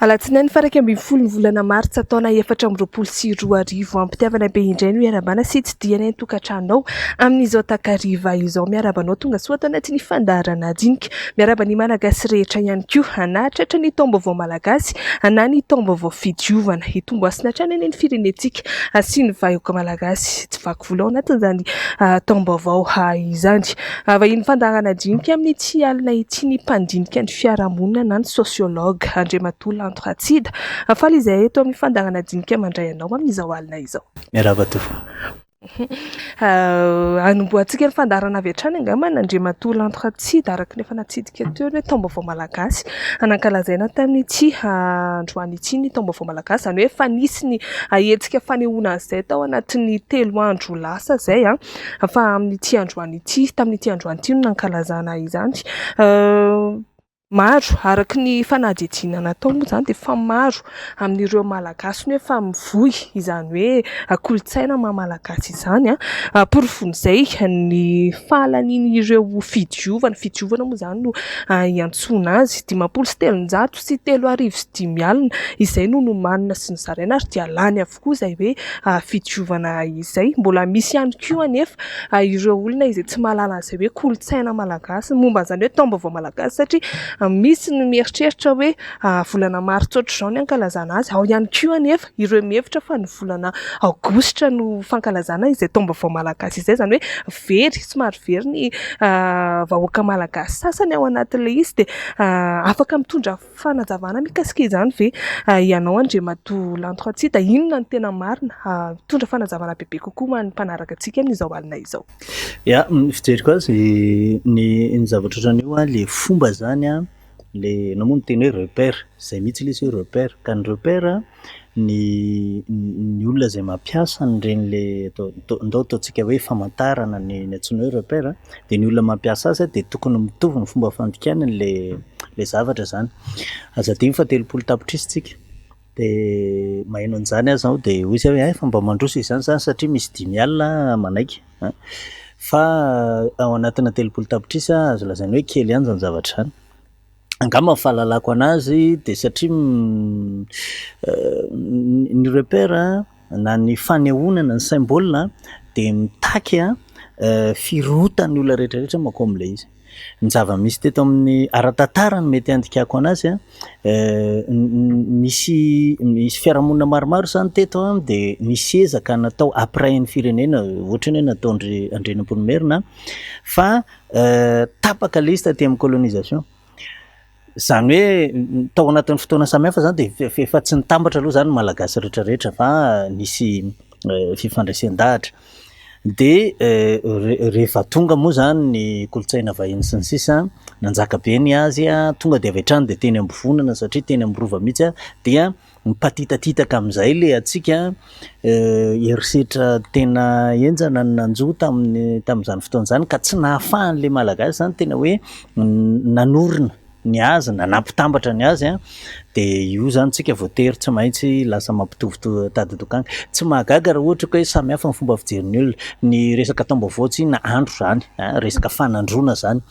Alatsinainy faraka ambin'ny folo ny volana Martsa taona 2024 ampitiavana be indray no miarabana sy tsy diana ny tokantranonao amin'izao takariva izao. Miarabanao tonga soa tao anaty ny fandaharana dinika, miarabany malagasy rehetra ihany koa, na tratra ny taom-baovao malagasy na ny taom-baovao fidiovana hitomboasina hatrany any ny firenentsika sy ny vahoaka malagasy tsy vaky vola ao anatin'izany taom-baovao izany. Vahiny fandaharana dinika amin'ny tsy alina ity ny mpandinika ny fiarahamonina na ny sosiologa Andriamatoa Alatsinainy afaly izay eto amin'ny fandaharana dinika mandray anao amin'izao alina izao. Miarabatoa. Anomboantsika ny fandaharana avy hatrany angambany Andriamatoa Alatsinainy araka ny efa natsidika teo ny taom-baovao malagasy anankalazaina tamin'ity androany ity ny taom-baovao malagasy, izany hoe efa nisy ny hetsika fanehoana izay tao anatin'ny 3 andro lasa izay fa amin'ity androany ity, tamin'ity androany ity no nankalazana izany. Maro araka ny fanadihadiana natao moa izany dia efa maro amin'ireo malagasy no efa mivoy izany hoe kolontsaina maha-malagasy izany porofon'izay ny fahalanian'ireo fidiovana moa izany no iantsoana azy 503 sy 3,5 alina izay no nomanina sy nizaraina ary dia lany avokoa izay hoe fidiovana izay. Mbola misy ihany koa anefa ireo olona izay tsy mahalala izay hoe kolontsaina malagasy momba izany hoe taom-baovao malagasy satria misy ny mieritreritra hoe volana Martsa ohatr'izao ny ankalazana azy, ao ihany koa anefa ireo mihevitra fa ny volana Aogositra no fankalazana izay taom-baovao malagasy izay, izany hoe very somary very ny vahoaka malagasy sasany ao anatin'ilay izy dia afaka mitondra fanazavana mikasika izany ve ianao Andriamatoa Alatsinainy, inona ny tena marina mitondra fanazavana bebe kokoa mpanaraka antsika amin'izao alina izao. Ya, fijeriko azy ny zavatra ohatran'io le fomba zany le namono teny hoe repère, izay mihitsy ilay hoe repère, ka ny repère ny olona izay mampiasa an'ireny le ndao ataontsika hoe famantarana ny antsoina hoe repère dia ny olona mampiasa azy dia tokony mitovy ny fomba fandikanany le zavatra zany. Azadiny fa 3 tapitrisa tsika dia maheno an'izany azy aho dia hoy izay hoe fa mba mandroso izany zany satria misy 5 alina manaiky fa ao anatina 3 tapitrisa azo lazaina hoe kely ihany zany zavatra zany. Angamba fahalalako anazy dia satria ny repère na ny fanehoanana ny symbole dia mitaky firotan'ny olona rehetrarehetra manko amin'ilay izy. Ny zava-misy teto amin'ny ara-tantara ny mety handikako anazy misy fiarahamonina maromaro zany teto dia nisy ezaka natao après ny firenena ohatra ny hoe natao Andrenam-Ponomerina fa tapaka ilay izy taty amin'ny colonisation. Izany hoe tao anatin'ny fotoana samihafa zany dia efa tsy nitambatra aloha zany malagasy rehetrarehetra fa nisy fifandraisan-dahatra dia rehefa tonga moa zany ny kolontsaina vahiny sy ny sisa nanjaka be ny azy tonga dia avy hatrany dia teny ambovonana satria teny ambirova mihitsy dia mipatitatitaka amin'izay le atsika herisetra tena enjana ny nanjoa tamin'izany fotoana izany ka tsy nahafahan'le malagasy zany tena hoe nanorina ny azy nampitambatra ny azy dia io zany tsika voatery tsy maintsy lasa mampitovy tady tokany. Tsy mahagaga raha ohatra hoe samy hafa ny fomba fijerin'ny olona, ny resaka taom-baovao tsy na andro zany resaka fanandrona zany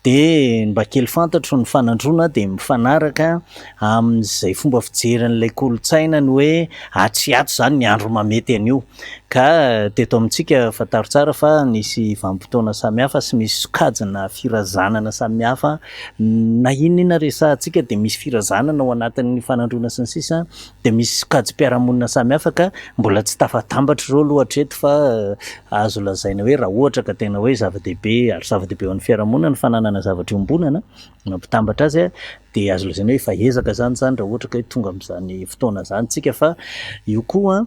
dia mba kely fantatro ny fanandrona dia mifanaraka amin'izay fomba fijerin'ilay kolontsaina ny hoe atsy-ato zany ny andro mamety an'io ka teto amintsika fantaro tsara fa nisy vanim-potoana samihafa sy misy sokajina firazanana samihafa na inona resahantsika dia misy firazanana ao anatin'ny fanandrona sy ny sisa dia misy sokajim-piarahamonina samihafa ka mbola tsy tafatambatra ireo aloha hatreto fa azo lazaina hoe raha ohatra ka tena hoe zava-dehibe ary zava-dehibe ho an'ny fiarahamonina ny fananana zavatra iombonana mampitambatra azy dia azo lazaina hoe efa ezaka zany raha ohatra ka hoe tonga amin'izany fotoana zany tsika fa io koa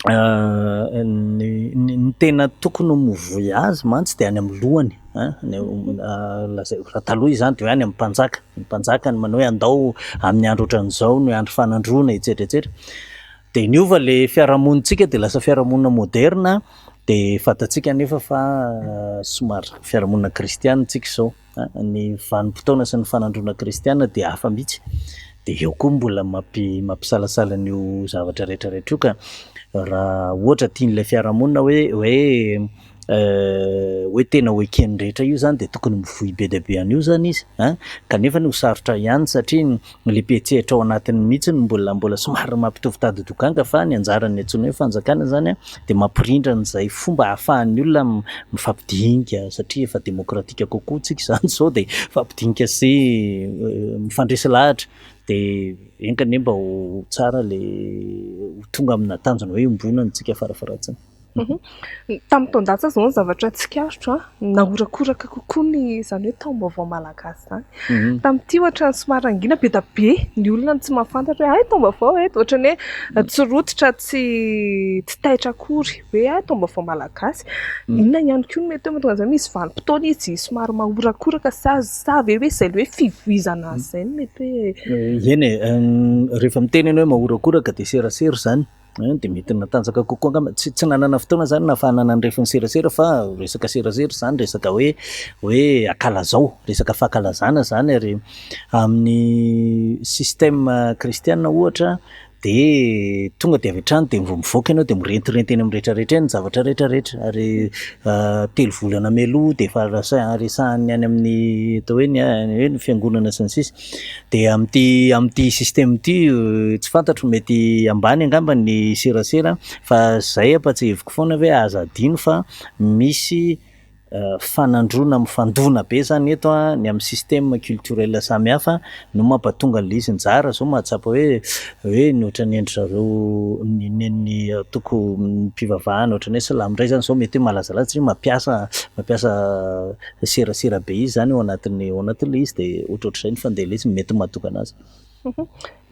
ny tena tokony movoy azy mantsy dia any amin'ny lohany raha taloha izany dia any amin'ny mpanjaka, ny mpanjaka ny manao hoe andao amin'ny andro ohatran'izao no andro fanandrona etsetraetsetra dia niova le fiarahamonintsika dia lasa fiarahamonina moderna dia fantatsika nefa fa somary fiarahamonina kristiana tsika izao ny vanim-potoana sy ny fanandrona kristiana dia hafa mihitsy dia eo koa mbola mampisalasala an'io zavatra rehetrarehetra io ka raha ohatra tian'ilay fiarahamonina hoe hoe tena weekend rehetra io zany de tokony mivoy be dia be an'io zany izy kanefa ny hosarotra ihany satria le petsehatra ao anatiny mihitsy mbola somary mampitovi tady-dokanga fa ny anjarany antsoina hoe fanjakana zany de mampirindra n'izay fomba ahafahan'ny olona mifampidinika satria efa demokratika kokoa tsika zany zao de fampidinika sy mifandresy lahatra de enkane mba ho tsara le tonga amina tanjona hoe ombonana tsika farafaratsiny. Tamin'ny taon-dasa zao ny zavatra tsikaritro nahorakoraka kokoa ny zany hoe taom-baovao malagasy zany. Tamin'ity ohatra ny somary angina be da be ny olona tsy mahafantatra hoe taom-baovao ohatra ny hoe tsy rototra tsy taitra akory hoe taom-baovao malagasy. Inona ihany koa mety hoe mahatonga an'izany misy vanim-potoana izy somary mahorakoraka sa ve hoe izay hoe fivoizana azy zay mety hoe eny rehefa miteny hoe mahorakoraka de serasera zany de mety natanjaka kokoa angamba tsy nanana fotoana zany nahafahanana ny refiny serasera fa resaka serasera zany resaka hoe akalazao resaka fahakalazana zany ary amin'ny système kristiana ohatra de tonga de avy hatrany de mvo mivoaka ianao de mirentirenteny amin'ny rehetrarehetra ny zavatra rehetrarehetra ary telo volana meloa de efa resahany any amin'ny atao hoe ny fiangonana sy ny sisa de am'ty système ty tsy fantatro mety ambany angamba ny serasera fa zay apatsiheviko foana hoe aza adino fa misy fanandrona mifandona be zany eto ny amin'ny système culturel samy hafa no mampatonga le izy njara zao mahatsapa hoe ny ohatran'ny endry zareo ny toko mpivavahana ohatran'ny hoe salamy ray zany zao mety hoe malazalaza satria mampiasa serasera be izy zany ao anatin'le izy de ohatrohatr'izay ny fandeha izy mety mahatonga anazy.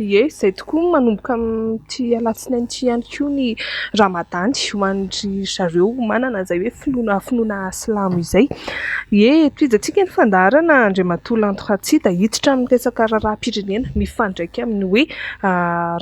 Ie, izay tokoa manomboka amin'ity alatsinainy ity ihany koa ny ramadany ho an'ny zareo manana izay hoe finoana silamo izay. Ie, toijantsika ny fandaharana Andriamatoa Lantoratsy hiditra amin'ny resaka raharaham-pirenena mifandraika amin'ny hoe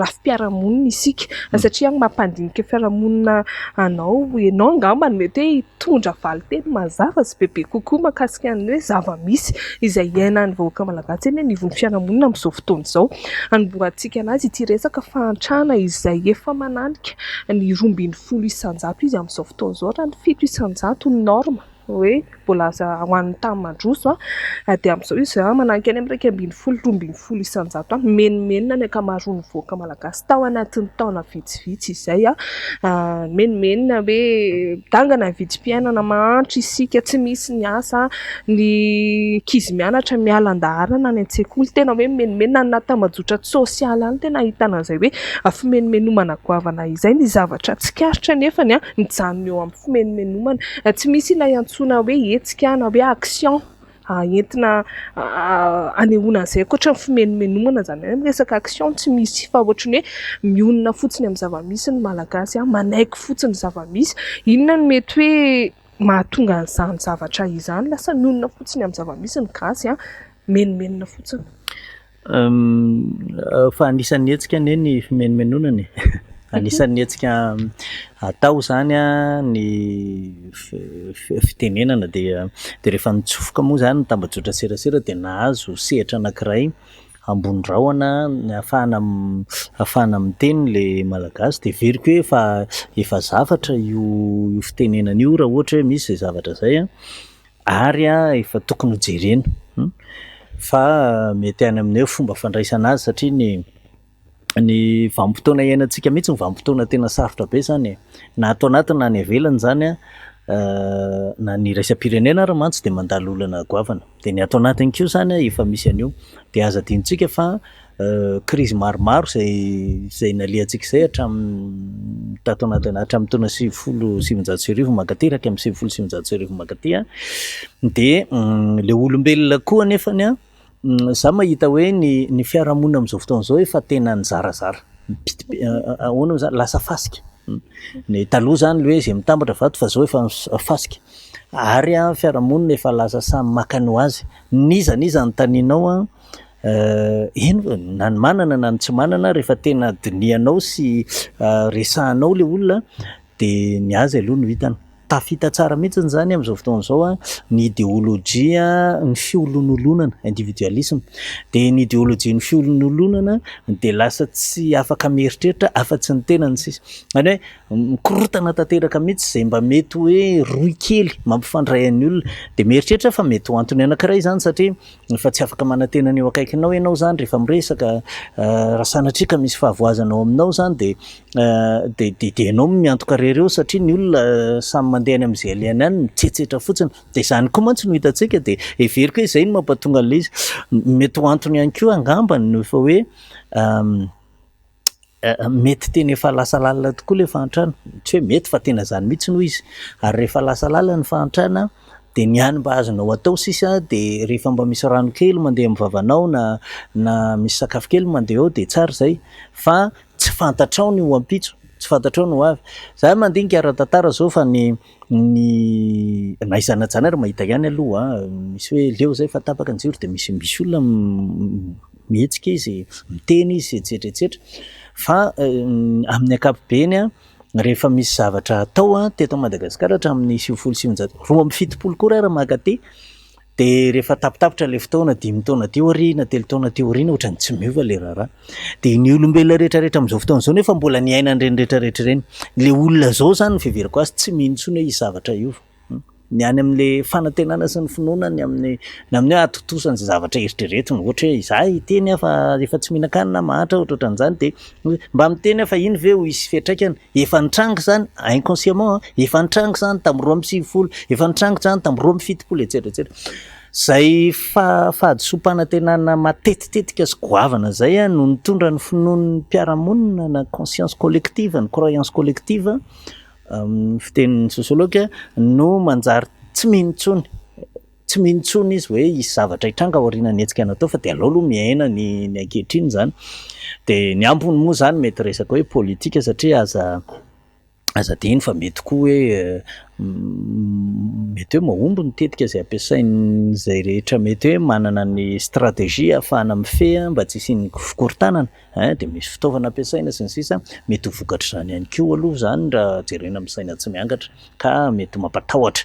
rafi-piarahamonina isika satria mampandinika fiarahamonina ianao angamba mety hoe hitondra valiteny mazava sy bebe kokoa mahakasika ny hoe zava-misy izay iainan'ny vahoaka malagasy eny anivon'ny fiarahamonina amin'izao fotoana izao. Anborantsika anazy ity resaka fahantrana izay efa mananika ny 12 isan-jato izy amin'izao fotoana izao raha ny 7 isan-jato ny norma hoe mbola ho an'ny tamin'ny mandroso dia amin'izao izy mananika any amin'ny 12 isan-jato menimenina ny ankamaroan'ny vahoaka malagasy tao anatin'ny taona vitsivitsy izay menimenina hoe dangana vidim-piainana mahantra isika tsy misy ny asa ny ankizy mianatra mialan-daharana any an-tsekoly tena hoe menimenina ny natambajotrat sosialy any tena ahitana izay hoe fimenimenomana goavana izay ny zavatra tsikaritra nefany mijanona eo amin'ny fimenimenomana tsy misy ilay antsoina hoe hetsika na hoe action entina anehoana an'izay ankoatra ny fimenimenomana zany hoe resaka action tsy misy fa ohatrany hoe mionona fotsiny amin'ny zava-misy ny malagasy manaiky fotsiny zava-misy inona ny mety hoe mahatonga an'izany zavatra izany lasa mionona fotsiny amin'ny zava-misy ny gasy menimenina fotsiny. Fa anisan'ny hetsika ny fimenimenonana anisan'ny hetsika atao zany ny fitenenana de rehefa nitsofoka moa zany tambajotra serasera de nahazo sehatra anankiray ambony rahona ahafahana miteny le malagasy de veriko hoe efa zavatra io fitenenana io raha ohatra hoe misy zay zavatra zay ary efa tokony ho jerena fa mety any amin'io fomba fandraisana azy satria ny vanim-potoana iainantsika mihitsy ny vanim-potoana tena sarotra be zany na ato anatiny na ny avelany zany na ny raisam-pirenena ary mantsy de mandalo olana goavana de ny ato anatiny koa zany efa misy an'io de aza adintsika fa krizy maromaro zay naliantsika izay tato anatiny hatramin'ny taona 1970 mankateraka amin'ny 1970 mankaty de le olombelona koa nefany za mahita hoe ny fiarahamonina amin'izao fotoana izao efa tena nizarazara ahoana zany lasa fasika ny taloha zany le hoe zay mitambatra vato fa zao efa fasika ary fiarahamonina efa lasa samy makany ho azy niza ny taninao eno na ny manana na ny tsy manana rehefa tena dinianao sy resahanao le olona de ny azy aloha no hitana tafita tsara mihitsy zany amin'izao fotoana izao a ny idéologia ny fiolonolonana individualisme, de ny idéologia ny fiolonolonana de lasa tsy afaka mieritreritra afa-tsy ny tenany sisa, zany hoe mikorotana tanteraka mihitsy zay mba mety hoe roy kely mampifandray an'ny olona, de mieritreritra fa mety ho antony anankiray zany satria efa tsy afaka manantenana eo akaikinao ianao zany rehefa miresaka, raha sanatrika misy fahavoazanao aminao zany de ianao miantoka rereo satria ny olona samy mandeha any amin'izay aliany any mitsetsetra fotsiny, de izany koa mantsy no hitantsika de everiko hoe izay no mampatonga an'ilay izy, mety ho antony ihany koa angambany no efa hoe mety tena efa lasa lalina tokoa le fahantrana, tsy hoe mety fa tena zany mihitsy no izy, ary rehefa lasa lalina ny fahantrana de ny hany mba azonao atao sisa de rehefa mba misy rano kely mandeha amin'ny vavanao na misy sakafo kely mandeha ao de tsara zay, fa tsy fantatrao ny ho ampitso, tsy fantatrao no avy. Za mandinika ara-tantara zao fa ny na izanajanahary mahita ihany aloha misy hoe leo zay fa tapaka ny jiro de misy olona mihetsika izy miteny izy etsetera fa amin'ny ankapobeny rehefa misy zavatra atao teto Madagasikara hatramin'ny 2017 koa raha mahakate, de rehefa tapitapitra le fotoana 5 taona teo aoriana 3 taona teo aoriana ohatrany tsy miova le raharaha, de ny olombelona rehetrarehetra amin'izao fotoana izao nefa mbola ny aina an'ireny rehetrarehetra ireny, le olona zao zany ny fiheverako azy tsy mino intsony hoe izy zavatra io, ny any amin'le fanantenana sy ny finoana ny amin'ny hoe atotosany izay zavatra eritreretiny, ohatra hoe izaho iteny fa efa tsy mihinan-kanina mahatra ohatran'izany, de mba miteny fa iny ve ho hisy fiantraikany, efa nitranga zany inconsciemment, efa nitranga zany tamin'ny 2020, efa nitranga zany tamin'ny 2070 etsetera. Zay fahadisom-panantenana matetitetika sy goavana zay no nitondra ny finoan'ny mpiaramonina na conscience collective, ny croyance collective fitenin'ny sosiologa no manjary tsy mintsony izy hoe isy zavatra hitranga aorianany hetsika natao fa de alao aloha miaina ny ankehitriny zany, de ny ambony moa zany mety resaka hoe politika satria aza diny fa mety koa hoe mety hoe mahomby ny tetika zay ampiasain'izay rehetra mety hoe manana ny stratégie ahafahana mifeha mba tsy isian'ny fikorontanana, de misy fitaovana ampiasaina sy ny sisa, mety ho vokatra zany ihany koa aloha zany raha jerena amin'ny saina tsy miangatra ka mety mampatahotra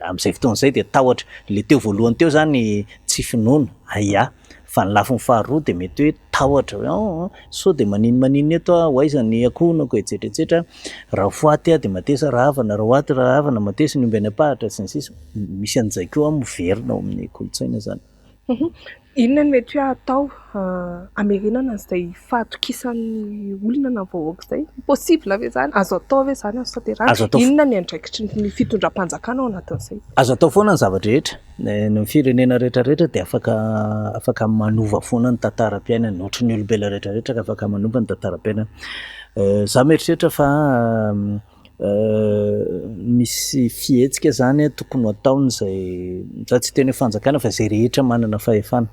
amin'izay fotoana izay de tahotra le teo voalohany teo zany tsy finoana aya, fa ny lafiny faharoa de mety hoe tahotra hoe so de maninona eto ho aiza ny akonako etsetera, raha foaty de matesa rahavana, raha hoaty rahavana matesa ny omby any apahatra sy ny sisa, misy an'izay koa miverina ao amin'ny kolontsaina zany. Inona no mety hoe atao hamerenana izay fahatokisan'ny olona na vahoaka izay? Possible ve zany? Azo atao ve zany azo tanterahana? Inona ny andraikitry ny fitondram-panjakana ao anatin'izay? Azo atao foana ny zavatra rehetra, ny firenena rehetrarehetra de afaka manova foana ny tantaram-piainana, ohatra ny olombelona rehetrarehetra ka afaka manova ny tantaram-piainana. Za mieritreritra fa misy fihetsika zany tokony ataony zay, za tsy teny hoe fanjakana fa zay rehetra manana fahefana,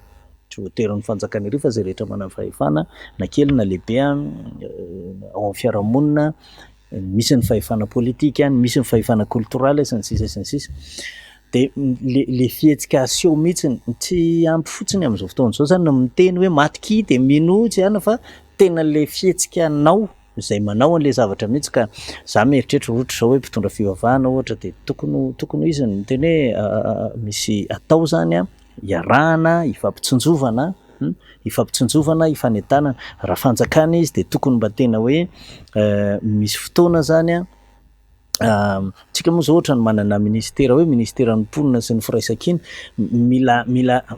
tsy voatery ny fanjakana ery fa zay rehetra manana fahefana na kely na lehibe ao amin'ny fiarahamonina, misy ny fahefana politika, misy ny fahefana kulturale sy ny sisa de le fihetsika aseho mihitsy tsy ampy fotsiny amin'izao fotoana izao zany no miteny hoe matiky de minotsy ihany fa tena le fihetsika anao zay manao an'le zavatra mihitsy, ka za mieritreritra ohatra zao hoe mpitondra fivavahana ohatra de tokony izy ny teny hoe misy atao zany iarahana, ifampitsinjovana, ifanentanana, raha fanjakana izy de tokony mba tena hoe misy fotoana zany tsika moa zao ohatra ny manana ministera hoe ministeran'ny mponina sy ny firaisan-kina,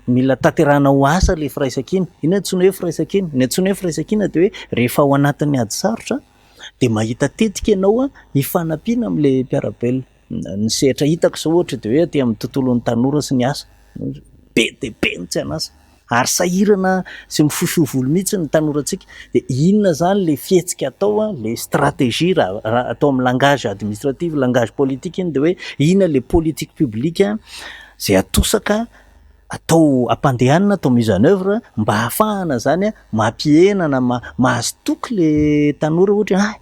mila tanterahana ho asa le firaisan-kina, iny antsoina hoe firaisan-kina, ny antsoina hoe firaisan-kina de hoe rehefa ao anatin'ny ady sarotra de mahita tetika ianao hifanampiana amin'le mpiarabelona, ny sehatra hitako zao ohatra de hoe aty amin'ny tontolon'ny tanora sy ny asa be de be ny tsy anasa ary sahirana sy mifofiovolo mihitsy ny tanorantsika, de inona zany le fihetsika atao le stratégie raha atao amin'ny langage administratif, langage politique iny de hoe inona le politique publique zay atosaka atao ampandehanana, atao mise en œuvre mba hahafahana zany mampihenana mahazo toky le tanora ohatra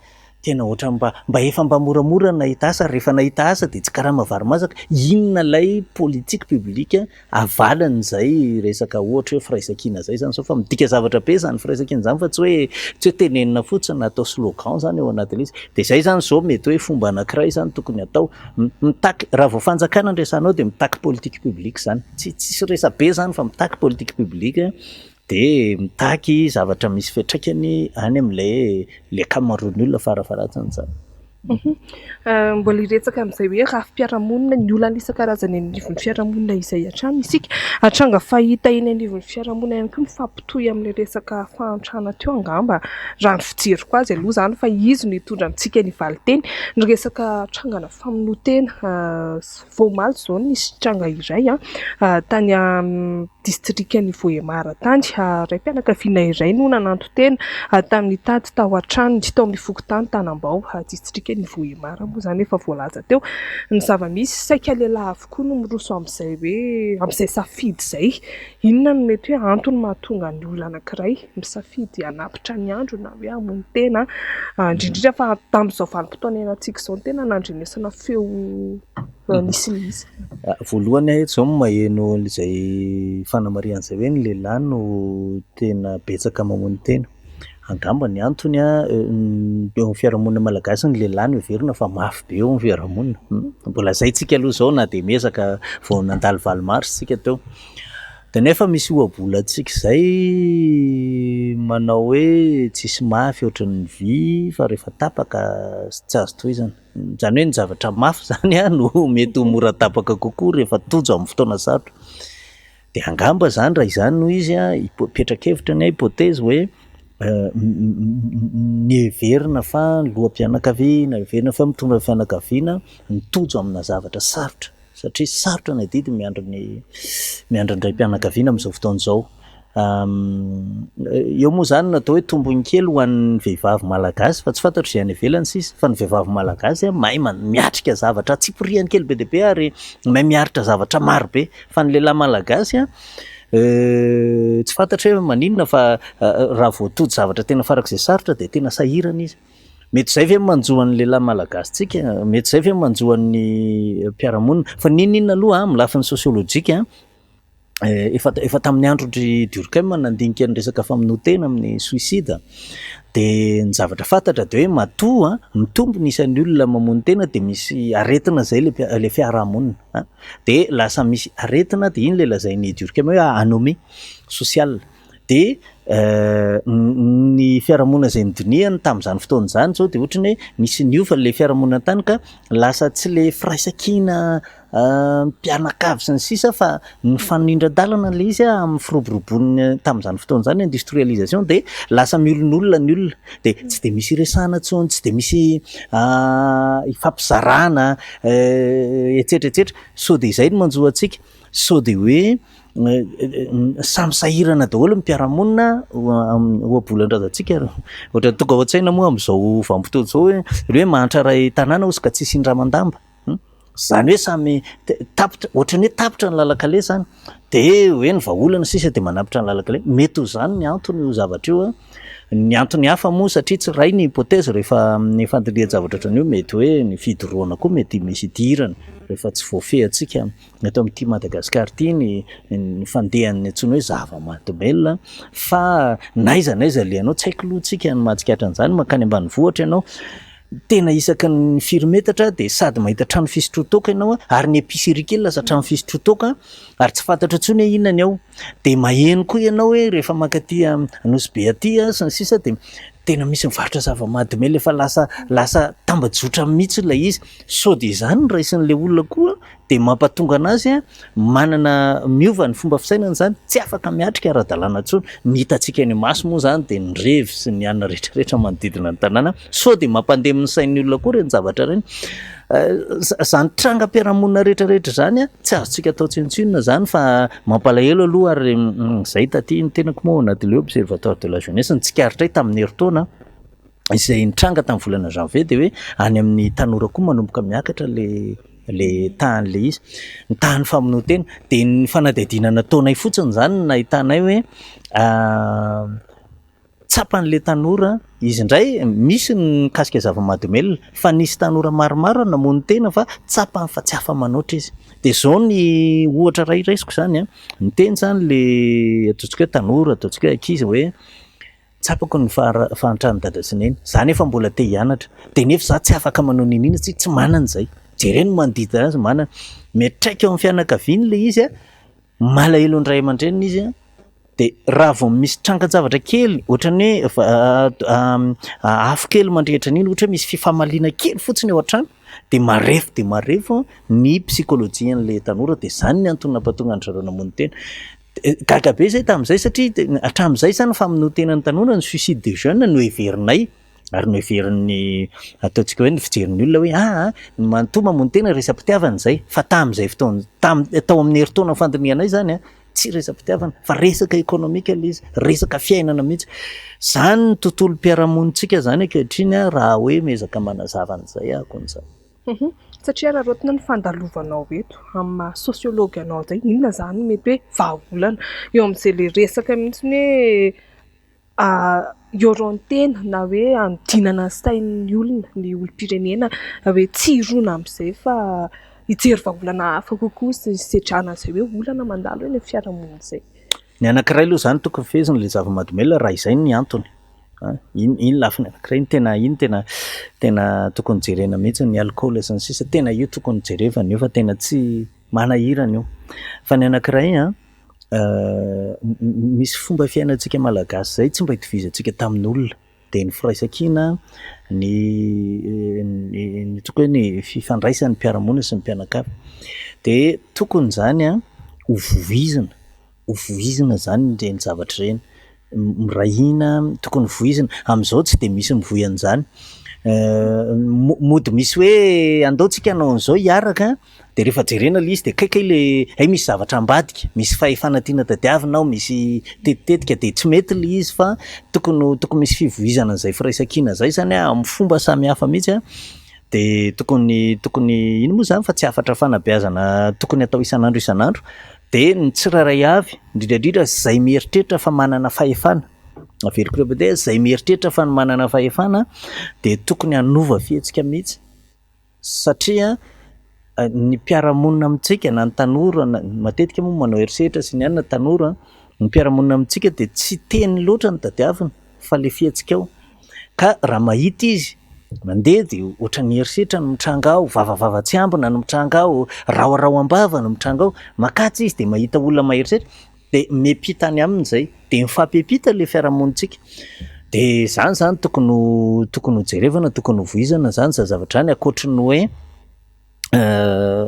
tena ohatra mba efa mba moramora nahita asa, rehefa nahita asa de tsy karaha mavary masaka, inona lay politique publique avalany zay resaka ohatra hoe firaisan-kina zay zany, so fa midika zavatra be zany firaisan-kina zany fa tsy hoe tenenina fotsiny na atao slogan zany ao anatin'ilay izy. De zay zany zao mety hoe fomba anankiray zany tokony atao, mitaky raha vao fanjakana andresanao de mitaky politique publique zany, tsy resa be zany fa mitaky politique publique de mitaky zavatra misy fiantraikany any am'le akamaroan'ny olona farafaratsiny zany. Mbola iretsaka amin'izay hoe rafim-piarahamonina ny olana isan-karazany anivon'ny fiarahamonina izay hatrany isika, hatranga fahita eny anivon'ny fiarahamonina ihany koa mifampitohy amin'ilay resaka fahantrana teo angamba, raha ny fijeriko azy aloha zany fa izy no hitondra antsika ny valiteny, ny resaka trangana famonotena voamaly zao nisy tranga iray tany distrikan'ny Vohemara tany, ray mpianakaviana iray no nananto tena tamin'ny tady tao an-tranony tao amin'ny Fokotany Tanambao, distrikan'ny Vohemara moa zany efa voalaza teo. Ny zava-misy saika lehilahy avokoa no miroso amin'izay hoe amin'izay safidy izay, inona no mety hoe antony mahatonga ny olona anankiray misafidy hanapitra ny andro na hoe hamono tena, indrindrindra fa tamin'izao vanim-potoana iainantsika izao tena nandrenesana feo nisy. Voalohany zao maheno izay fanamarian'izay hoe ny lehilahy no tena betsaka mamono tena. Angamba ny antony eo fiarahamonina malagasy ny lehilahy no heverina fa mafy be eo ny fiarahamonina. Mbola zaitsika aloha zao na de mesaka vao nandalo valomarsy tsika teo. De nefa misy ohabolantsika zay manao hoe tsisy mafy ohatran'ny vy fa rehefa tapaka tsy azo tohizana. Zany hoe ny zavatra mafy zany no mety ho mora tapaka kokoa rehefa tojo amin'ny fotoana sarotra. De angamba zany raha izany no izy hipetraka-hevitra ny hypothèse hoe ny heverina fa loham-pianakaviana, heverina fa mitondra fianakaviana mitojo amina zavatra sarotra, satria sarotra ny adidy miandry indray mpianakaviana amin'izao fotoana izao. Eo moa zany natao hoe tombony kely ho an'ny vehivavy malagasy fa tsy fantatro izay any ivelany sisa, fa ny vehivavy malagasy mahay miatrika zavatra tsy poriany kely be dia be ary mahay miaritra zavatra maro be, fa ny lehilahy malagasy tsy fantatra hoe maninona fa raha voatojo zavatra tena farak'izay sarotra dia tena sahirana izy. Mety izay ve manjohan'ny lehilahy malagasy tsika, mety izay ve manjohan'ny mpiarahamonina, fa ninona aloha amin'ny lafiny sosiolojika efa tamin'ny andro-dry Durkheim nandinika ny resaka famonotena amin'ny suicide. De ny zavatra fantatra de hoe matoa mitombo ny isan'ny olona mamono tena de misy aretina zay le fiarahamonina, de lasa misy aretina de iny le lazainy Durkheim hoe anomie sociale. De ny fiarahamonina zay nidinihany tamin'izany fotoana izany zao de ohatry ny hoe misy niova le fiarahamonina tany ka lasa tsy le firaisan-kina mpianakavy sy ny sisa fa ny fanindran-dalana le izy amin'ny firoborobon'ny tamin'izany fotoana izany industrialisation, de lasa miolon'olona ny olona, de tsy de misy resahana intsony, tsy de misy ifampizarana etsetra etsetra, so de izay no manjoa antsika, so de hoe samy sahirana daholo mpiarahamonina ohabolan-drazantsika ohatra tonga ao an-tsaina moa amin'izao vanim-potoana zao hoe mahantra ray tanàna ozy ka tsisy indramandamba, zany hoe samy tapitra, ohatran'ny hoe tapitra ny lalakale zany, de hoe ny vahaolana sisa de manapitra ny lalakale, mety ho zany ny antony io zavatra io. Ny antony hafa moa satria tsy ray ny hypothèse rehefa ny fandinihan-javatra ohatran'io, mety hoe ny fidorohana koa mety misy idirana rehefa tsy voafehantsika eto amin'ity Madagasikara ity ny fandehan'ny antsony hoe zava-mahadomelina, fa naiza le anao tsy haiko lohatsika ny mahatsikatra an'izany, makany ambanivohitra ianao tena isaky ny firy metatra de sady mahita trano fisotrotoka ianao ary ny épicerie kely lasa trano fisotrotoka ary tsy fantatra intsony hoe inona ny ao, de maheno koa ianao hoe rehefa mankaty Nosy Be aty sy ny sisa de tena misy mivarotra zava-mahadomely efa lasa tambajotra mihitsy ilay izy, so de izany ny raisin'le olona koa de mampatonga anazy manana miova ny fomba fisainana zany, tsy afaka miatrika ara-dalàna intsony, ny hitantsika ny maso moa zany de ny revy sy ny anona rehetrarehetra manodidina ny tanàna, so de mampandemy ny sain'ny olona koa reny zavatra reny. Zany trangam-piarahamonina rehetrarehetra zany tsy azontsika atao tsinontsinona zany fa mampalahelo aloha, ary zay taty ny tenako moa anaty le observatoire de la jeunesse nitsikaritray tamin'ny herintaona izay nitranga tamin'ny volana janvier, de hoe any amin'ny tanora koa manomboka miakatra le tahan'le izy, ny tahan'ny famonotena, de ny fanadihadiana nataonay fotsiny zany nahitana hoe tsapan'le tanora izy indray misy ny mikasika zava-mahadomelona fa nisy tanora maromaro namono tena fa tsapany fa tsy afa-manoatra izy. De zao ny ohatra ray raisiko zany a, ny teny zany le ataontsika hoe tanora, ataontsika hoe ankizy hoe tsapako ny fahantrany Alatsinainy, zany efa mbola te hianatra, de nefa za tsy afaka manao ninina tsy manana zay. Jereny manodidina azy manana, miatraika eo amin'ny fianakaviany le izy a, malahelo ndray aman-dreniny izy a, de raha vao misy trangan-javatra kely ohatran'ny hoe afo kely mandrehitra an'iny, ohatra misy fifamaliana kely fotsiny ao an-trano de marefo ny psycholojian'le tanora, de zany ny antony nampatonga ny zareo namono tena. Gaga be zay tamin'izay satria hatramin'izay zany famonoantenan'ny tanora ny suicide des jeunes no heverinay ary no heverin'ny ataontsika hoe ny fijerin'ny olona hoe mantoa mamono tena resam-pitiavana zay, fa tamin'izay fotoana tao amin'ny heritaona fandinianay zany a tsy resam-pitiavana fa resaka ekonomika ilay izy, resaka fiainana mihitsy. Zany ny tontolo mpiarahamonitsika zany ankehitriny raha hoe miezaka manazava an'izay ahako an'izany. Satria raha rotina ny fandalovanao eto amin'ny maha sosiology anao zay, inona zany mety hoe vahaolana eo amin'izay le resaka mihitsy hoe ioron-tena na hoe anodinana sain'ny olona, ny olom-pirenena hoe tsy hirona amin'izay fa hijery vahaolana hafa kokoa sy setrana izay hoe olana mandalo hoe ny fiarahamonina izay. Ny anankiray aloha zany tokony fehezina le zava-mahadomelona raha izay ny antony. Iny lafiny anankiray tena tokony jerena mihitsy ny alcool sy ny sisa, tena io tokony jerevana io fa tena tsy manahirana io. Fa ny anankiray misy fomba fiainantsika malagasy zay tsy mba hitovizantsika tamin'olona, de ny firaisan-kina, ny tokony hoe ny fifandraisan'ny mpiarahamonina sy ny mpianakavy, de tokony zany hovoizina zany reny zavatra reny, mirahina tokony voizina. Amin'izao tsy de misy mivoy an'izany, mody misy hoe andaontsika hanao an'izao hiaraka, de rehefa jerena le izy de kaikay le misy zavatra ambadika, misy fahefana tiana tadiavinao, misy tetitetika, de tsy mety le izy fa tokony misy fivoizana an'izay firaisan-kina zay zany amin'ny fomba samy hafa mihitsy de tokony ino moa zany fa tsy afatra fanabeazana tokony atao isan'andro, de ny tsirairay avy indrindrandrindra zay mieritreritra fa manana fahefana, averiko reo zay mieritreritra fa manana fahefana de tokony hanova fihetsika mihitsy, satria ny mpiarahamonina amintsika na ny tanora matetika moa manao herisetra sy ny anona tanora, ny mpiarahamonina amintsika de tsy teny loatra ny tadiavina fa le fihetsika ao, ka raha mahita izy mandeha de ohatra ny herisetra no mitranga ao, vavavava tsy ambina no mitranga ao, raoaraoam-bava no mitranga ao, makatsy izy de mahita olona maherisetra de miampita any aminy zay, de mifampiampita le fiarahamonitsika. De zany tokony hojerevana, tokony hovoizana zany zavatra any, akoatry ny hoe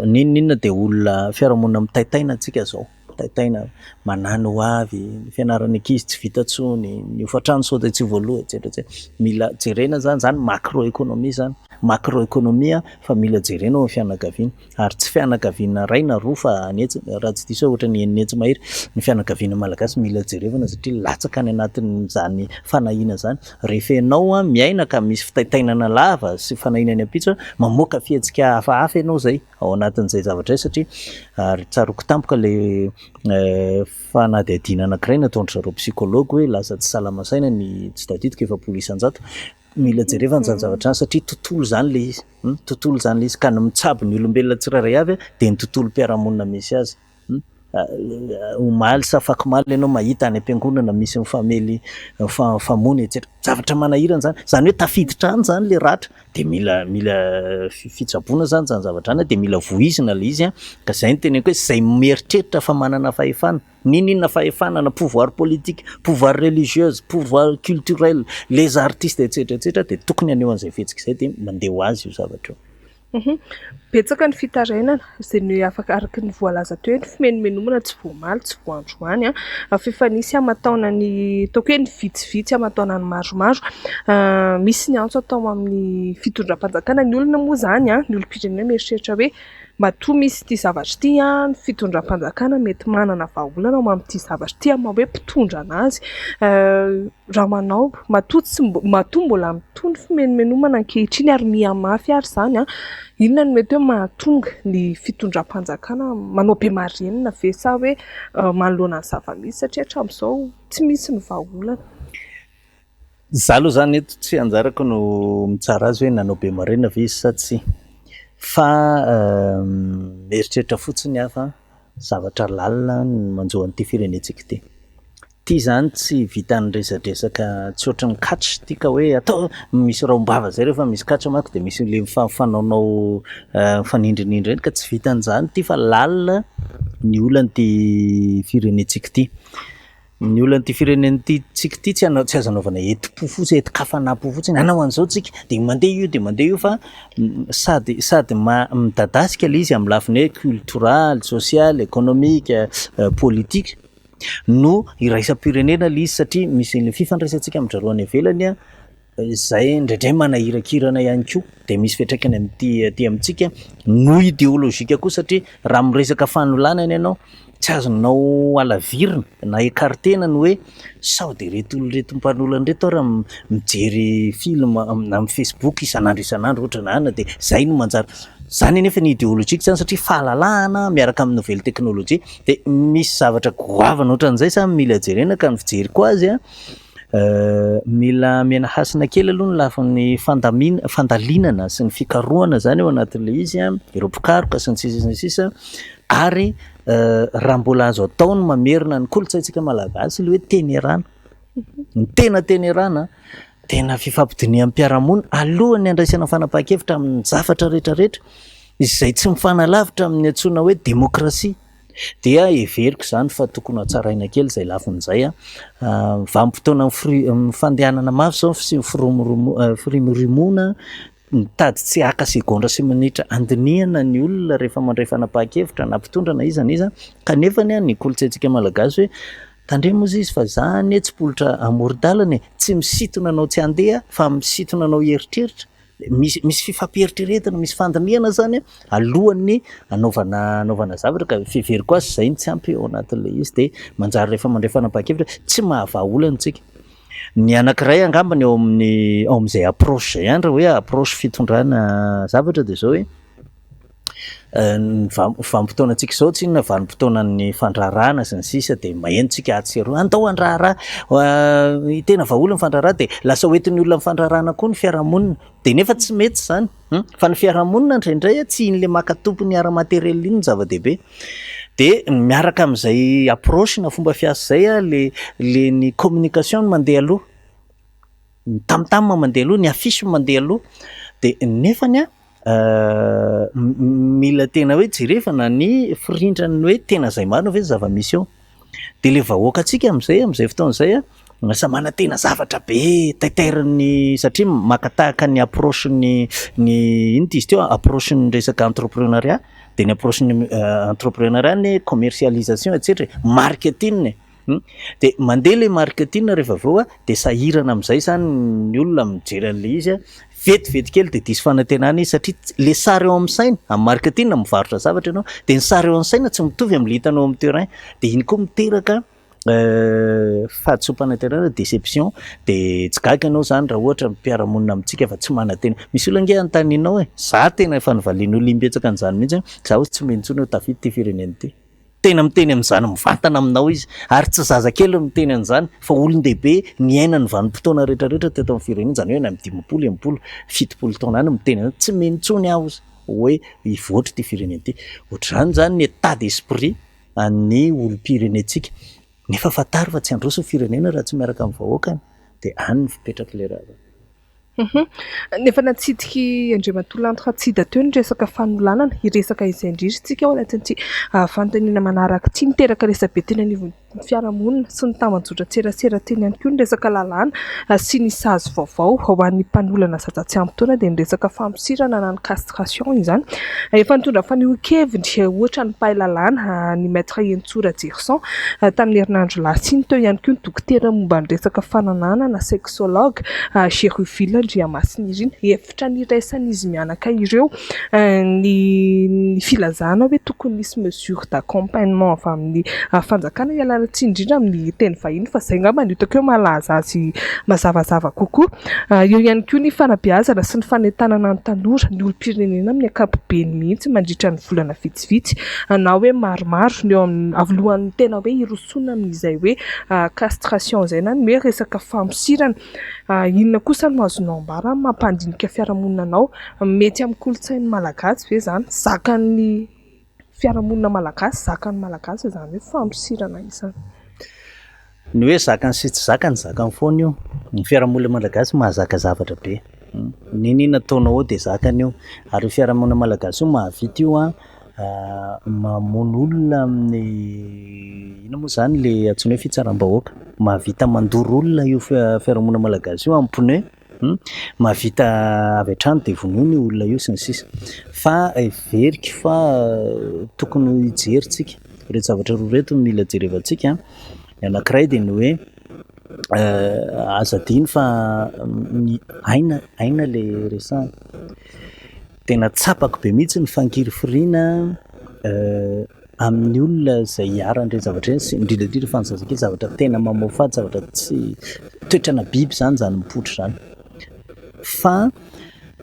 ninona de olona fiarahamonina mitaitaina antsika zao, mitaitaina manany ho avy, ny fianaran'ny ankizy tsy vita tsony, ny hofatrano sody tsy voaloha etc. Mila jerena zany macroéconomie zany, macroéconomie fa mila jerena ao fianakaviana, ary tsy fianakaviana ray na roa fa raha tsy diso ohatra ny enenetsy mahery, ny fianakaviana malagasy mila jerevana satria latsaka any anatin'izany fanahiana zany. Rehefa ianao miaina ka misy fitaitainana lava sy fanahinany ampitso, mamoaka fihetsika hafahafa ianao zay ao anatin'izay zavatra zay, satria ary tsaroko tampoka le fanadihadiana anankiray nataon'ny zareo psikology hoe lasa tsy salama-saina ny tsy tadidiko 700 isan-jato. Mila jerevana zany zavatra zany satria tontolo zany le izy, tontolo zany le izy, ka ny mitsabo ny olombelona tsirairay avy de ny tontolo mpiarahamonina misy azy. Omaly sa fakomaly ianao mahita any am-piangonana misy mifamely famony etc. Zavatra manahirana zany hoe tafiditra any zany le ratra, de mila fitsaboana zany zavatra any, de mila voizina le izy ka zay ny teneniko hoe zay mieritreritra fa manana fahefana, ninona fahefana na pouvoir politique, pouvoir religieuse, pouvoir culturel, les artistes etc de tokony aneo an'izay fihetsika zay de mandeha ho azy io zavatra io. Betsaka ny fitarainana izay ny afaka araky ny voalaza teo hoe ny fimenomenomana tsy voamaly tsy voandroany fifanisy amataona ny ataoko hoe ny vitsivitsy amataona ny maromaro, misy ny antso atao amin'ny fitondram-panjakana. Ny olona moa zany ny olom-pirenena mieritreritra hoe matoa misy ity zavatra ity ny fitondram-panjakana mety manana vahaolana ao amin'ity zavatra ity amin'ny hoe mpitondra anazy, raha manao matoa mbola mitony fimenomenomana ankehitriny ary mihamafy ary zany inona no mety hoe mahatonga ny fitondram-panjakana manao be marenina ve sa hoe manoloana ny zava-misy, satria hatramin'izao tsy misy ny vahaolana. Za aloha zany eto tsy anjarako no mitsara azy hoe nanao be marina ve izy sa tsy, fa mieritreritra fotsiny aho fa zavatra lalina no manjoa an'ity firenentsika ity. Ty zany tsy vitan'ny resadresaka tsy ohatry ny catch ty ka hoe atao misy raombava zay rehefa misy catch manko de misy le mifanaonao mifanindrinindry reny ka tsy vitan'izany ty fa lalina ny olan'ity firenentsika ity. Ny olan'ity firenentsika ity tsy azo anaovana heti-po fotsiny, heti-kafanampo fotsiny, anao an'izao tsika de mandeha io fa sady midadasika le izy amin'ny lafiny hoe cultural, social, économique, politique no iraisam-pirenena le izy satria misy le fifandraisantsika amin'ndreo any ivelany zay indraindray manahirakirana ihany koa de misy fiantraikany aty amintsika no idéologique koa satria raha miresaka fanolanana ianao tsy azonao alavirina na écartena ny hoe sao de reto mpanoloana reto raha mijery film amin'ny Facebook isan'andro ohatranana de zay no manjary zany nefa ny idéologique zany satria fahalalahana miaraka amin'ny nouvelle technologie de misy zavatra goavana ohatran'izay sa mila jerena ka ny fijery koa azy mila miana hasina kely aloha ny lafin'ny fandalinana sy ny fikarohana zany eo anatin'le izy ireo mpikaroka sy ny sisa ary raha mbola azo atao ny mamerina ny kolontsaintsika malagasy le hoe tenerana ny tena erana tena fifampidiniam-piarahamonina alohan'ny andraisana fanapahan-kevitra amin'ny zavatra rehetrarehetra izay tsy mifanalavitra amin'ny antsoina hoe demokrasia dia everiko zany fa tokony hatsaraina kely zay lafin'izay vanim-potoana fandehanana mafy zao sy firimorimoana mitady tsy haka segondra sy minitra andinihana ny olona rehefa mandray fanapahan-kevitra na mpitondra na iza kanefany ny kolontsaintsika malagasy hoe tandremozy izy fa zany tsy politra amoron-dalana tsy misitona anao tsy handeha fa misitona anao eritreritra misy fifampieritreretana misy fandinihana zany alohan'ny anaovana zavatra ka fiveriko azy zay ny tsy ampy ao anatin'le izy de manjary rehefa mandray fanapahan-kevitra tsy mahavaolantsika. Ny anankiray angambany ao amin'izay approche zay andra hoe approche fitondrana zavatra de zao hoe vanim-potoanantsika zao tsy inona vanim-potoanan'ny fandrarana sy ny sisa de mahenontsika atseroa andao andrara tena vahaolana ny fandrarana de lasa hoentin'ny olona mifandrarana koa ny fiarahamonina de nefa tsy mety zany fa ny fiarahamonina indraindray tsy in'le makatompy ny ara-materiel iny ny zava-dehibe de miaraka amin'izay approche na fomba fiasa zay le ny communication no mandeha aloha ny tamtam mandeha aloha ny affiche mandeha aloha de nefany mila tena hoe jerefana ny firindrany hoe tena zay marina ve zava-misy eo de le vahoaka atsika am'izay fotoan'izay lasa mana tena zavatra be taitairany satria makatahaka ny approche ny ino izy teo approche ny resaka entrepreneuriat de ny approche ny entrepreneuriat ny commercialisation etc marketing de mandeha le marketing rehefa avao de sahirana amin'izay zany ny olona mijery an'le izy vetivety kely de diso fanantenana izy satria le sary eo amin'ny saina amin'ny marketing mivarotra zavatra ianao de ny sary eo amin'ny saina tsy mitovy amin'ny hitanao amin'ny terrain de iny koa miteraka fahatsoam-panantenana déception de tsy gaga ianao zany raha ohatra mpiaramonina amintsika fa tsy manantena misy olona nge anontanianao za tena efa nivaliana olimbetsaka an'izany mihitsy za tsy mentsony ho tafidy ty firenena ty tena miteny amin'izany mivantana aminao izy ary tsy zaza kely miteny an'izany fa olon-dehibe ny aina ny vanim-potoana rehetrarehetra teto amin'ny firenena zany hoe na midimapolo embolo fitopolo taona any miteny tsy mentsony aho hoe hivoatra ty firenena ty ohatr'izany zany ny état d'esprit ny olom-pirenentsika nefa fatary fa tsy androso ny firenena raha tsy miaraka amin'ny vahoakany de any ny fipetraka le raha nefa natsidiky Andriamatolanto Ratsida teo ny resaka fanolanana hiresaka izay indrindra tsika ao anatin'ity fanontaniana manaraka ity niteraka resabe teny anivon'ny fiarahamonina sy ny taman-jotran-tserasera teny ihany koa ny resaka lalàna sy ny sazy vaovao ho an'ny mpanolana zaza tsy ampy taona dia ny resaka fampisirana na ny castration izany efa nitondra fanehoan-kevitra ohatra ny mpahay lalàna ny maître Entsora Jerson tamin'ny herinandro lasiny teo ihany koa ny dokotera momba ny resaka fananana na sexologue Geruville Andriamasinirina efitra niraisan'izy mianaka ireo ny filazana hoe tokony misy mesure d'accompagnement avy amin'ny fanjakana tsy indrindra amin'ny teny vahiny fa zay ngamba no hitako hoe malaza azy mazavazava kokoa. Eo ihany koa ny fanabeazana sy ny fanentanana ny tanora, ny olom-pirenena amin'ny ankapobeny mihitsy mandritra ny volana vitsivitsy na hoe maromaro ny eo amin'ny avalohan'ny tena hoe irosona amin'izay hoe castration izay na ny hoe resaka famosirana. Inona kosa no azonao ambara mampandinika fiarahamonina anao mety amin'ny kolontsain'ny malagasy ve zany zakan'ny fiarahamonina malagasy, zakan'ny malagasy izany hoe famosirana izany? Ny hoe zakany sy tsy zakany, zakany foana io. Ny fiarahamonina malagasy mahazaka zavatra be. Ninina ataonao ao dia zakany io. Ary fiarahamonina malagasy io mahavita io mamono olona amin'ny ina moa zany le antsoina hoe fitsaram-bahoaka. Mahavita mandoro olona io fiarahamonina malagasy io ampone. Mahavita avy hatrany dia vonoiny io olona io sy ny sisa. Fa everika fa tokony hijeritsika reto zavatra roa reto mila jerevantsika. Ny anankiray dia ny hoe aza adiny fa aina le resahana. Tena tsapako be mihitsy ny fankiriforiana amin'ny olona izay hiaran'ireny zavatra ireny, indrindra fa ny zazakely zavatra tena mamoafady, zavatra tsy toetrana biby zany mipoitra zany. Fa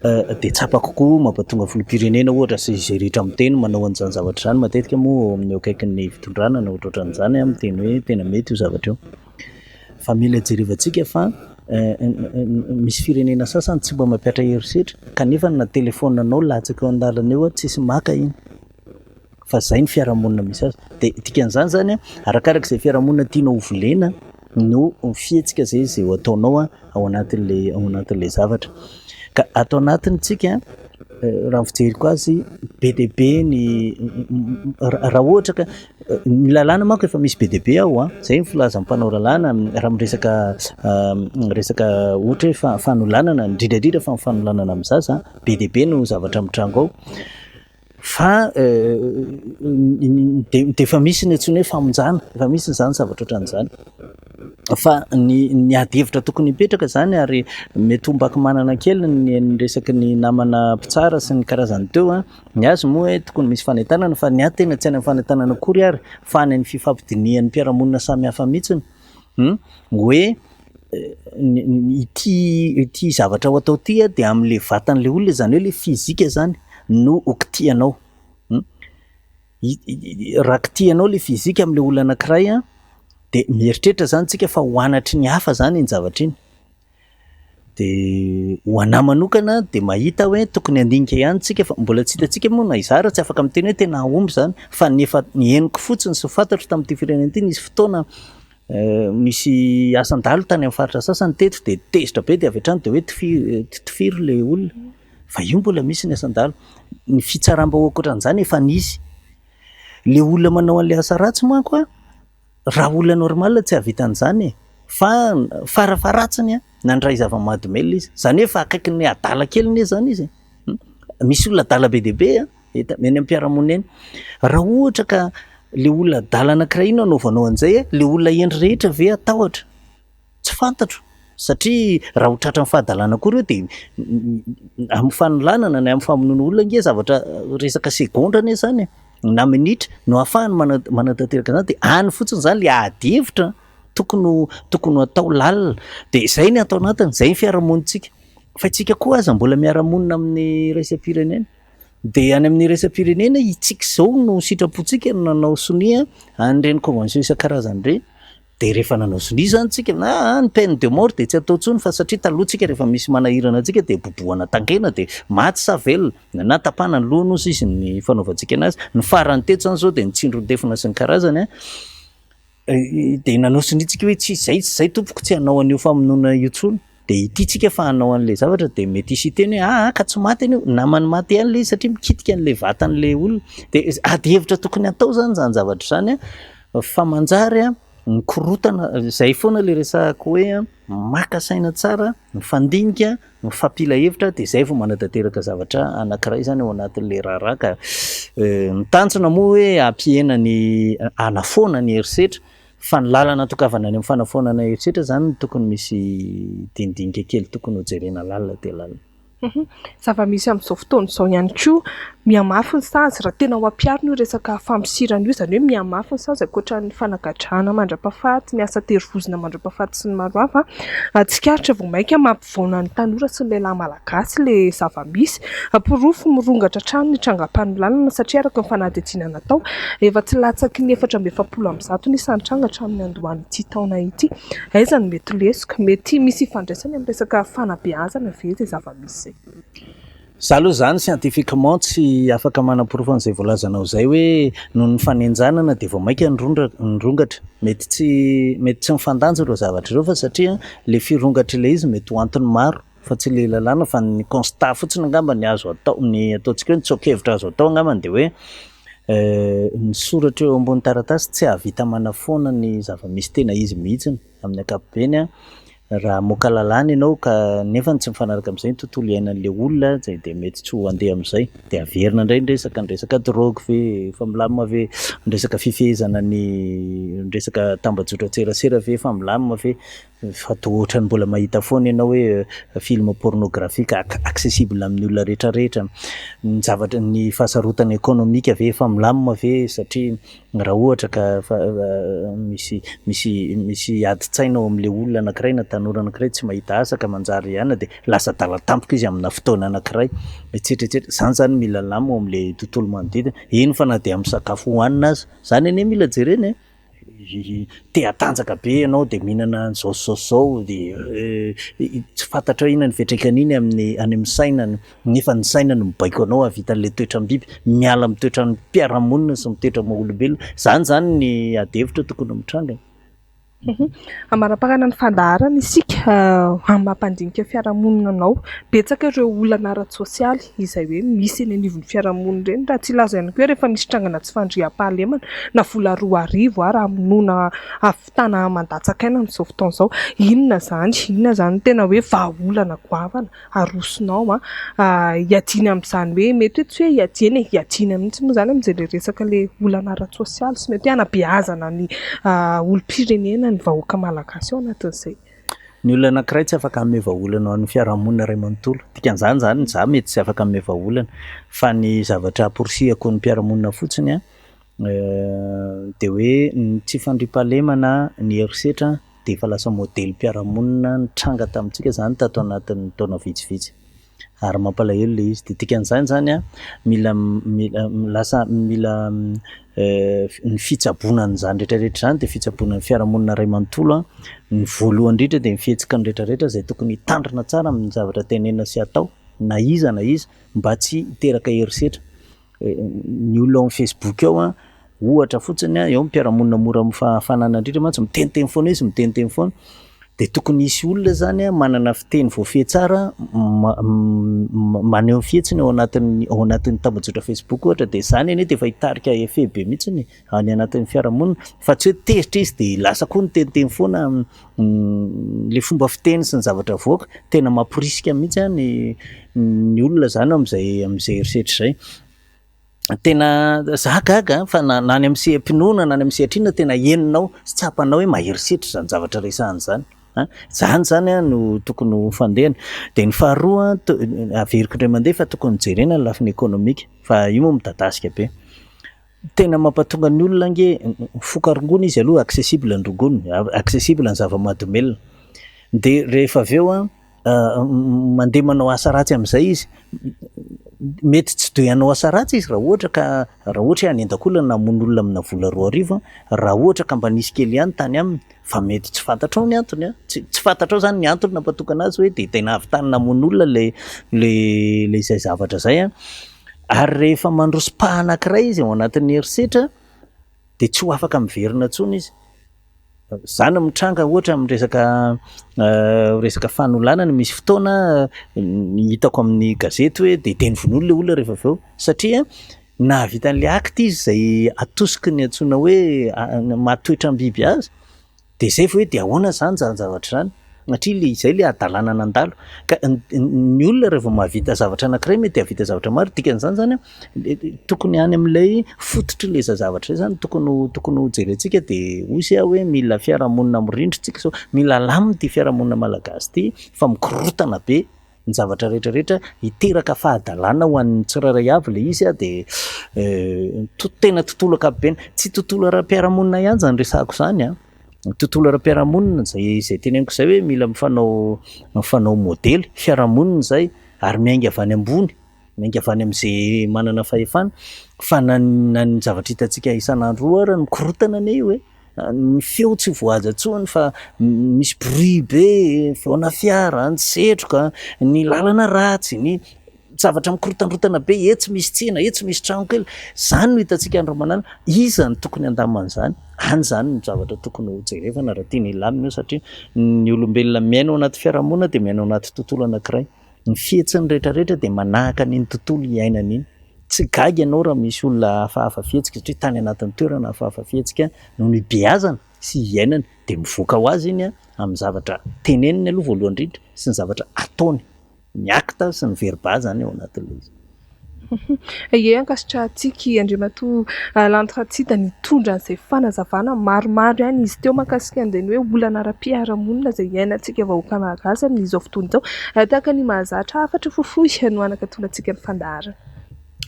dia tsapako koa mampatonga filoham-pirenena ohatra izay rehetra miteny manao an'izany zavatra izany matetika moa amin'ny akaikin'ny fitondrana na ohatrohatran'izany miteny hoe tena mety io zavatra io. Fa mila jerevantsika fa misy firenena sasany tsy mba mampiatra herisetra kanefa na telefaonina anao latsaka eo an-dalana eo tsisy maka iny. Fa zay ny fiarahamonina misy azy. Dia dikan'izany zany arakarak'izay fiarahamonina tianao volena no fihetsika zay ho ataonao ao anatin'ilay zavatra. Ka ato anatiny tsika raha ny fijeriko azy be dia be ny raha ohatra ka ny lalàna manko efa misy be dia be ao zay ny filazan'ny mpanao lalàna raha resaka ohatra hoe fanolanana indrindra fa fanolanana amin'ny zaza be dia be no zavatra mitrango ao. Fa dia efa misy ny antsoina hoe famonjana, efa misy zany zavatra ohatran'izany. Fa ny ady hevitra tokony hipetraka zany ary mety hombaky manana kely ny resaky ny namana mpitsara sy ny karazany teo ny azy moa hoe tokony misy fanentanana fa ny ahy tena tsy any amin'ny fanentanana akory ary fa any amin'ny fifampidinihan'ny mpiarahamonina samy hafa mihitsiny hoe ity zavatra ho atao ity dia amin'le vatan'le olona zany hoe le fizika zany no okitianao. Raha kitianao le fizika amin'le olona anankiray dia mieritreritra zany tsika fa ho anatry ny hafa zany iny zavatra iny. Dia ho anahy manokana dia mahita hoe tokony handinika ihany tsika fa mbola tsy hitantsika moa na izara tsy afaka miteny hoe tena ahomby zany fa nefa ny henoko fotsiny sy fantatro tamin'ity firenena ity nisy fotoana misy asan-dalo tany amin'ny faritra sasany teto dia tezitra be dia avy hatrany dia hoe tifiry le olona. Fa io mbola misy ny asan-dalo. Ny fitsaram-bahoaka ohatran'izany efa nisy. Le olona manao an'ilay asa ratsy manko raha olona normal tsy havita an'izany fa farafaratsiny nandray zava-mahadomely izy. Zany hoe fa akaikin'ny adala keliny zany izy. Misy olona adala be dia be eny amin'ny mpiarahamonina eny. Raha ohatra ka le olona adala anankiray iny anaovanao an'izay le olona endry rehetra ve atahotra? Tsy fantatro. Satria raha ho tratran'ny fahadalana akory eo dia amin'ny fanolanana na amin'ny famonoana olona nge zavatra resaka segondra anie zany na minitra no ahafahany manatanteraka zany dia any fotsiny zany le ady hevitra tokony atao lalina dia izay ny atao anatiny, izay ny fiarahamonintsika. Fa itsika koa aza mbola miarahamonina amin'ny raisam-pirenena dia any amin'ny raisam-pirenena itsika izao no sitrapontsika no nanao sonia an'ireny convention isan-karazany ireny. Dia rehefa nanao sonia zany tsika ny peine de mort dia tsy atao intsony fa satria taloha tsika rehefa misy manahirana antsika dia bobohana tangena dia maty sa velona na tapana ny lohany ozy izy ny fanaovantsika anazy. Ny farany teto zany zao dia ny tsindron-defina sy ny karazany dia nanao sonitsika hoe tsy zay tompoko tsy hanao an'io famonoana io intsony. Dia ity tsika fa hanao an'ilay zavatra dia mety hisy teny hoe ka tsy maty an'io namany maty ihany le izy satria mikitika an'ilay vatan'ilay olona. Dia ady hevitra tokony atao zany zavatra zany fa manjary ny korotana izay foana le resahako hoe maka saina tsara, mifandinika, mifampila hevitra dia izay vao manatanteraka zavatra anankiray zany ao anatin'ilay raharaha ka ny tanjona moa hoe ampihena ny anafoana ny herisetra fa ny lalana tokavana any amin'ny fanafoanana herisetra zany tokony misy dindinika kely tokony ho jerena lalina dia lalina. Zava-misy amin'izao fotoana izao ihany koa mihamafy ny sazy raha tena ho ampiarina io resaka fampisirana io, izany hoe mihamafy ny sazy ankoatra ny fanagadrana mandra-pahafaty, miasa terovozona mandra-pahafaty sy ny maro hafa. Tsikaritra vao maika mampivoana ny tanora sy ny lehilahy malagasy le zava-misy, porofo mirongatra hatrany ny trangam-pano lalina satria araka ny fanadihadiana natao efa tsy latsaky ny 420 ny isantranga hatramin'ny andohan'ity taona ity. Aiza no mety lesika, mety misy ifandraisany amin'ny resaka fanabeazana ve izay zava-misy izay? Za aloha zany scientifiquement tsy afaka manaporofo an'izay voalazanao zay hoe noho ny fanenjanana dia vao maika nirongatra, mety tsy mifandanja ireo zavatra ireo fa satria le firongatra ilay izy mety ho antony maro fa tsy le lalàna fa ny constat fotsiny angamba ny azo atao, ny ataontsika hoe nitsokevitra azo atao angamba dia hoe ny soratra eo ambony taratasy tsy havita manafoana ny zava-misy tena izy mihitsiny amin'ny ankapobeny raha moka lalàna ianao ka nefa tsy mifanaraka amin'izay ny tontolo iainan'le olona dia mety tsy ho andeha amin'izay dia averina indray ny resaka drogue ve efa milamina ve, ny resaka fifehezana ny resaka tambajotra-tserasera ve efa milamina ve, fa toa ohatrany mbola mahita foana ianao hoe film pornografika accessible amin'ny olona rehetrarehetra, ny zavatra ny fahasarotana ekonomika ve efa milamina ve satria raha ohatra ka misy adi-tsaina ao amin'le olona anankiray na tanora anankiray tsy mahita asa ka manjary ihany dia lasa dala-tampoka izy amina fotoana anankiray etsetretra. Zany zany mila lamina ao amin'le tontolo manodidina, iny fa na dia amin'ny sakafo hohanina azy zany anie mila jerena te hatanjaka be ianao dia mihinana zao dia tsy fantatra inona ny fiantraikany iny any amin'ny sainany, nefa ny sainany mibaiko anao havitan'le toetram-biby, miala amin'ny toetran'ny mpiara-monina sy mitoetra maha-olombelona. Zany ny adihevitra tokony mitranga. Manapakana ny fandaharana isika amin'ny mampandinika fiarahamonina anao, betsaka ireo olana ara-tsosialy izay hoe misy eny anivon'ny fiarahamonina ireny, raha tsy ilaza ihany koa rehefa misy trangana tsy fandriam-pahalemana na vola 2 arivo raha hamonoana havitana mandatsakaina amin'izao fotoana izao. Inona zany tena hoe vahaolana goavana arosonao hiadiana amin'izany hoe mety hoe tsy hoe hiadiana mihitsy moa zany amin'izay le resaka le olana ara-tsosialy sy mety hanabeazana ny olom-pirenena ny vahoaka malagasy ao anatin'izay. Ny olona anankiray tsy afaka hanome vahaolana ho an'ny fiarahamonina iray manontolo, dikan'izany zany za mety tsy afaka hanome vahaolana fa ny zavatra aporisihako ny mpiarahamonina fotsiny dia hoe tsy fandriam-pahalemana ny herisetra dia efa lasa modely mpiarahamonina nitranga tamintsika zany tato anatin'ny taona vitsivitsy ary mampalahelo le izy. Dia dikan'izany zany mila ny fitsaboana n'izany rehetrarehetra zany dia fitsaboana ny fiarahamonina iray manontolo ny voalohany indrindra dia mifihetsika ny rehetrarehetra izay tokony hitandrina tsara amin'ny zavatra tenena sy atao na iza mba tsy hiteraka herisetra. Ny olona ao amin'ny Facebook ao ohatra fotsiny eo mpiarahamonina mora fahafanana indrindra mantsy miteniteny foana izy miteniteny foana dia tokony hisy olona zany manana fiteny voafehy tsara maneho fihetsiny ao anatin'ny tambajotra Facebook ohatra dia zany anie dia efa hitarika efe be mihitsy any anatin'ny fiarahamonina fa tsy hoe tezitra izy dia lasa koa niteniteny foana le fomba fiteny sy ny zavatra voaka tena mamporisika mihitsy ny olona zany amin'izay herisetra izay. Tena zagaga fa na any amin'ny seham-pinoana na any amin'ny sehatrina tena eninao sy tsapanao hoe maherisetra zany zavatra resahany zany no tokony ho fandehana. Dia ny faharoa averiko indray mandeha fa tokony jerena ny lafiny ekonomika fa io moa midadasika be. Tena mampatonga ny olona nge fokarongona izy aloha accessible ny rongony, accessible ny zava-mahadomelina dia rehefa avy eo mandeha manao asa ratsy amin'izay izy mety tsy doy hanao asa ratsy izy raha ohatra hanendakolana namono olona amina vola 2 arivo raha ohatra ka mba nisy kely ihany tany aminy fa mety tsy fantatrao ny antony tsy fantatrao zany ny antony nampatokana azy hoe dia tena avy tany namono olona le izay zavatra zay ary rehefa mandroso paha-anankiray izy ao anatin'ny herisetra dia tsy ho afaka miverina intsony izy. Zany mitranga ohatra amin'ny resaka fanolanana misy fotoana hitako amin'ny gazety hoe dia teny vonono le olona rehefa avy eo satria nahavitan'le acte izy izay atosiky ny antsoina hoe mahatoetra ny biby azy dia izay hoe dia ahoana zany zavatra zany satria izay le adalana nandalo ka ny olona rehefa mahavita zavatra anankiray mety havita zavatra maro dikan'izany zany tokony any amin'ilay fototry le zavatra izay zany tokony ho jerentsika dia hoy hoe mila fiarahamonina mirindritsika mila lamina ty fiarahamonina malagasy ty fa mikorotana be ny zavatra rehetrarehetra hiteraka fahadalàna ho an'ny tsirairay avy le izy a dia tena tontolo ankapobeny, tsy tontolo ara-piarahamonina ihany zany resahako zany a. Tontolo ara-piarahamonina zay teneniko zay hoe mila mifanao modely fiarahamonina zay ary miainga avy any ambony, miainga avy any amin'izay manana fahefana fa na ny zavatra hitantsika isan'andro io ary mikorotana anie hoe ny feo tsy voaja tsony fa misy bruit be, feona fiara, ny setroka, ny lalana ratsy, ny zavatra mikorotanrotana be, etsy misy tsena, etsy misy trano kely, zany no hitantsika andro manana. Iza ny tokony andaman'izany? Any zany ny zavatra tokony ho jerevana raha tiany ilamina io, satria ny olombelona miaina ao anaty fiarahamonina dia miaina ao anaty tontolo anankiray. Ny fihetsiny rehetrarehetra dia manahaka an'iny tontolo iainana iny. Tsy gaga ianao raha misy olona hafahafa fihetsika, satria tany anatin'ny toerana hafahafa fihetsika no hibeazana sy hiainana dia mivoaka ho azy iny amin'ny zavatra teneniny aloha voalohany indrindra sy ny zavatra ataony, ny acte sy ny verba zany ao anatin'ilay izy. Ie, ankasitrahantsika Andriamatoa Lantiratsia nitondra an'izay fanazavana maromaro ihany izy teo mahakasika an'izay hoe olana ara-piarahamonina izay iainantsika vahoaka malagasy amin'izao fotoana izao, tahaka ny mahazatra hafatra fohifohy no anakatona antsika ny fandaharana.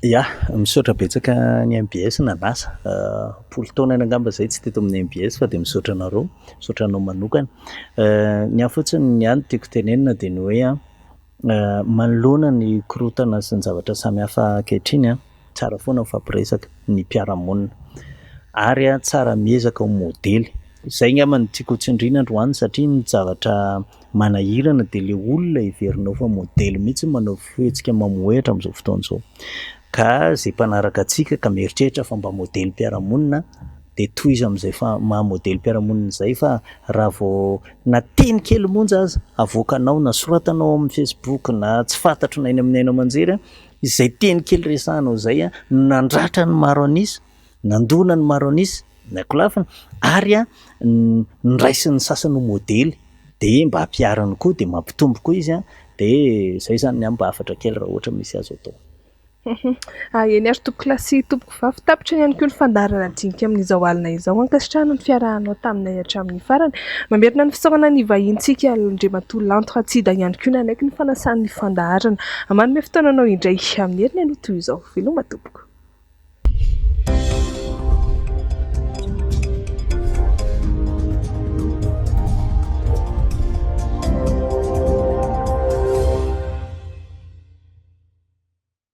Ya, misaotra betsaka ny MBS nanasa. Polo taona any angamba zay tsy teto amin'ny MBS fa dia misaotra anareo, misaotra anao manokana. Ny afotsiny ny any tiako tenenina dia ny hoe manoloana ny korotana sy ny zavatra samihafa ankehitriny tsara foana mifampiresaka ny mpiara-monina ary tsara miezaka ho modely. Izay angamba no tiako tsindriana androany satria ny zavatra manahirana dia le olona heverinao fa modely mihitsy manao fihetsika mamoehitra amin'izao fotoana izao. Ka izay mpanaraka antsika ka mieritreritra fa mba modely mpiara-monina dia tohizo amin'izay maha-modely mpiara-monina izay fa raha vao na teny kely monja aza avoakanao na soratanao amin'ny Facebook na tsy fantatro na eny amin'ny ainao aman-jery izay teny kely resahanao izay nandratra ny maro an'isa, nandona ny maro an'isa, na kolafina ary niraisy ny sasany ho modely dia mba hampiarany koa dia mampitombo koa izy dia izay zany ny mba hafatra kely raha ohatra misy azo atao. Eny ary tompoko lasy tompoko vavy tapitra ihany koa ny fandaharana dinika amin'izao alina izao ankasitrahana ny fiarahanao taminay hatramin'ny farany. Mamerina ny fisaorana ny vahiantsika Andriamatoa Lantiratsia ihany koa nanaiky ny fanasan'ny fandaharana. Manome fotoananao indray amin'ny herin'ny aloha toy izao. Veloma tompoko.